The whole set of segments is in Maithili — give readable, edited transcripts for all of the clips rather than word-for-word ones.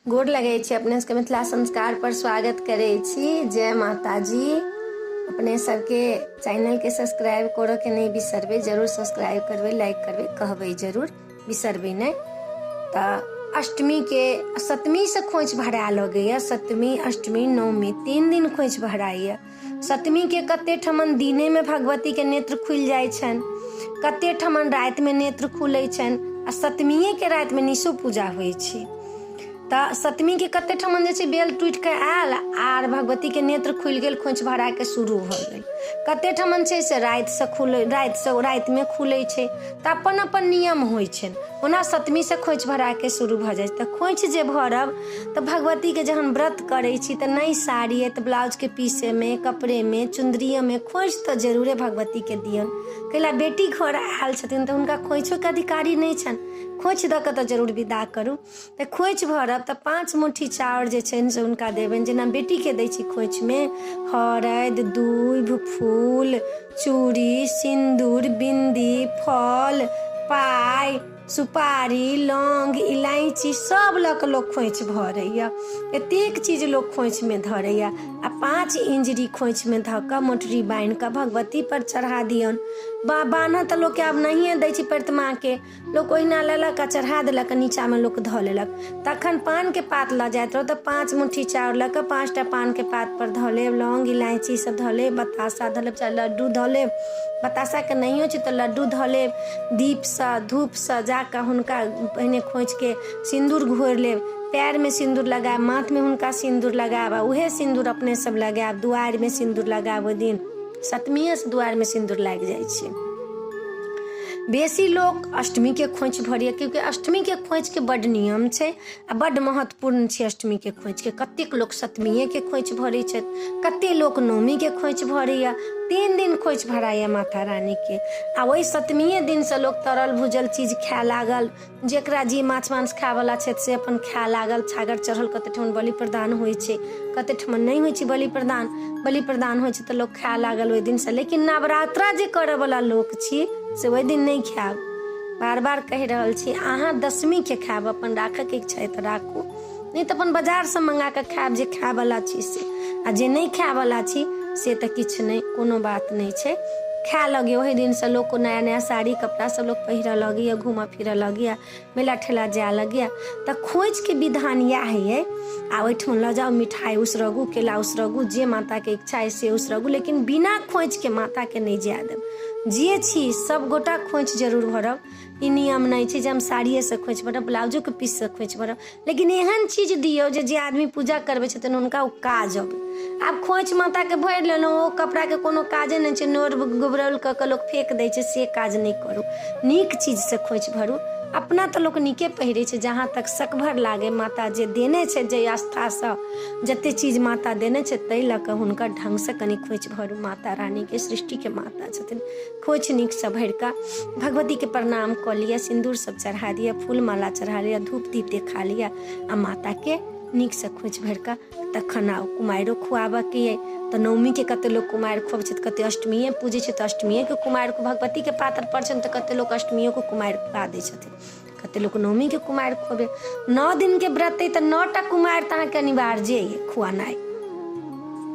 गोर लगै छी अपने सबके मिथिला संस्कार पर स्वागत करै छी। जय माता जी। अपने सबके चैनल के सब्सक्राइब करो के नहीं बिसरबे, जरूर सब्सक्राइब करबे, लाइक करबे, कहबे जरूर, बिसरबे नहीं। तो अष्टमी के सप्तमी से खोइछ भरा लगैया। सप्तमी, अष्टमी, नवमी 3 दिन खोइछ भराइया। सप्तमी के कते ठमन दिने में भगवती के नेत्र खुल जाय छन, कते ठमन रात में नेत्र खुले छन, आ सप्तमीये के रात में निशो पूजा होइ छै। तो सप्तमी के कते ठमन जे छै बेल टूट के आयल आर भगवती के नेत्र खुल गेल, खोइछ भरा के शुरू भ गेल। कते ठमन छै से रात में खुले छै। तो अपन अपन नियम होइ छै। ओना सप्तमी से खोइछ भरा के शुरू भ जाय छै। तो खोइछ जे भरब तो भगवती के जहन व्रत करे छी तो नई साड़ी है तो ब्लाउज के पीछे में, कपड़े में, चुंदरिया में खोइछ तो जरूरे भगवती के दियन। कैला बेटी घर आयल छथिन तो उनका खोइछो के अधिकारी नहीं छन, खोइछ द के तो जरूर विदा करू। तो खोइछ भरब तो 5 मुट्ठी चाउर जे छै से हुनका देबनि। जेना बेटी के दै छी खोइछ में हरद, दूब, फूल, चूड़ी, सिंदूर, बिंदी, फल, पाय, सुपारी, लौंग, इलायची सब लक लोग खोइछ भरैया। एतेक चीज लोग खोइछ में धरैया। आ 5 इंजरी खोइछ में धक मोटरी बांध के भगवती पर चढ़ा दियन। बान्ह तो लोग के अब नहीं दै छी प्रतिमा के, लोग ओहिना लेलक आ चढ़ा देलक, नीचा में लोग धऽ लेलक। तखन पान के पात ल जाइत रहो तो 5 मुट्ठी चाउर लऽ के 5टा पान के पात पर धऽ लेब, लौंग, इलायची सब धऽ लेब, बतासा धऽ लेब, चाहे लड्डू धऽ लेब। बतासा के नहियो छै तो लड्डू धऽ लेब। दीप से, धूप से जाके हुनका पहिने खोइछ के सिंदूर घोरि लेब, पैर में सिंदूर लगायब, माथ में हुनका सिंदूर लगायब, उहे सिंदूर अपने सब लगायब। दुआर में सिंदूर लगायब। ओहि दिन सप्तमीये से दुआर में सिंदूर लाग जाय छै। बेसी लोग अष्टमी के खोइछ भरिया, क्योंकि अष्टमी के खोइछ के बड नियम छै आ बड महत्वपूर्ण छै। अष्टमी के खोइछ के कतेक लोग सप्तमीये के खोइछ भरै छै, कते लोग नवमी के खोइछ भरैया। 3 दिन खोइछ भराया माता रानी के। आ वही सप्तमीये दिन से लोग तरल भुजल चीज खाए लागल। जेकरा जी माछ मांस खाय वाला छै से अपन खाए लागल। छागर चढ़ल, कते ठमन बलि प्रदान होइ छै, कते ठमन नहीं होइ छै बलि प्रदान होइ छै तो लोग खाए लागल ओहि दिन से। लेकिन नवरात्रा जे करे वाला लोग छी से ओहि दिन नहीं खायब। बार बार कह रहल छी, अहाँ दशमी के खायब, अपन राखे के इच्छा है तो राखू, नहीं तो अपन बाजार से मंगा के खायब जे खाय वाला छी से। आ जे नहीं खाय वाला छी से तो किछ नहीं, कोनो बात नहीं छै। खाए लगे वही दिन से लोग को नया नया साड़ी कपड़ा सब लोग पहिरा लगे, घूमा फिरा लगे, मेला ठेला जाए लगे। तो खोइछ के विधान यह है। आ ओहिठम ल जाओ मिठाई उसरगू, केला उसरगू, जे माता के इच्छा है से उसरगू, लेकिन बिना खोइछ के माता के नहीं जाए देब। जे छी सब गोटा खोइछ जरूर भरब। ई नियम नहीं छै जे हम साड़िये से खोइछ भरब, ब्लाउजो के पीस से खोइछ भरब, लेकिन एहन चीज दियो जे आदमी पूजा करबे छथिन हुनका ओ काज अबे। आब खोइछ माता के भरि लेलहुँ, ओ कपड़ा के कोनो काजे नहीं छै, नोर गुबरौल क के लोग फेंक दै छै, से काज नहीं करू। नीक चीज से खोइछ भरू। अपना तो लोग नीके पहिरे छै, जहाँ तक सकभर लागे। माता जे देने छै, जे आस्था से जते चीज माता देने छै तै लऽ कऽ हुनकर ढंग से कनी खोइछ भरू। माता रानी के, सृष्टि के माता छथिन। खोइछ नीक से भरि कऽ भगवती के प्रणाम कऽ लिअ, सिंदूर सब चढ़ा दिअ, फूल माला चढ़ा लिअ, धूप दीप देखा लिअ, आ माता के नीक से खोइछ भरि कऽ तखन आउ। कुमारिओ खुआबऽ के ये तो नवमी के कते लोग कुमारि खुआबै छै, कते अष्टमीये पूजे छै तो अष्टमीये के कुमारि को भगवती के पातर पर छन तो कते लोग अष्टमीये को कुमारि खुआ दै छथिन, कते लोग नवमी के कुमारि खुआबे। 9 दिन के व्रत है तो 9टा कुमारि तो अहाँके अनिवार्य है खुआनाइ।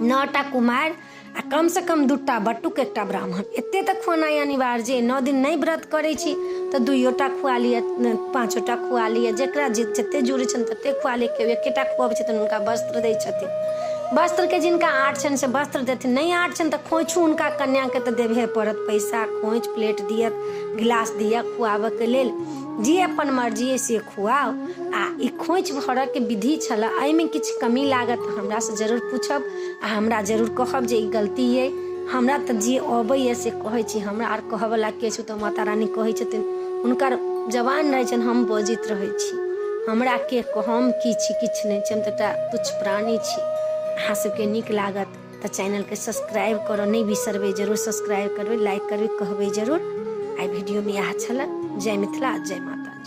9टा कुमारि आ कम से कम 2टा बटुक, 1टा ब्राह्मण, एते तक खुआनाइ अनिवार्य है। 9 दिन नहीं व्रत करे छी तो 2टा खुआ लिया, 5टा खुआ लिया, जेकरा जते जुड़े छन तते खुआ ले। के 1टा खुआबै छथिन हुनका वस्त्र दै छथिन। वस्त्र के जिनका 8 छन से वस्त्र देथिन, नहीं 8 छन तो खोइछू हुनका कन्या के तो देबहे पड़त। पैसा, खोइछ, प्लेट दियत, गिलास दिया खुआबऽ के लेल। जे अपन मर्जी से खुआओ। आ ई खोइछ भरऽ के विधि छला, एहिमे किछु कमी लागत हमरा से जरूर पूछब आ हमरा जरूर कहब जे ई गलती है। हमरा तो जे अबैए से कहै छी, हमरा आर कहऽ वाला के छै तो माता रानी कहै छथिन, हुनकर जवान रहै छनि, हम बजैत रहै छी। हमरा के हम की छी, किछु नहीं छी, हम तो तुच्छ प्राणी छी। अहाँ सबके नीक लागत तो चैनल के सब्सक्राइब करो नहीं बिसरबे, जरूर सब्सक्राइब करबे, लाइक करबे, कहबे जरूर। आई वीडियो में यह छला। जय मिथिला, जय माता।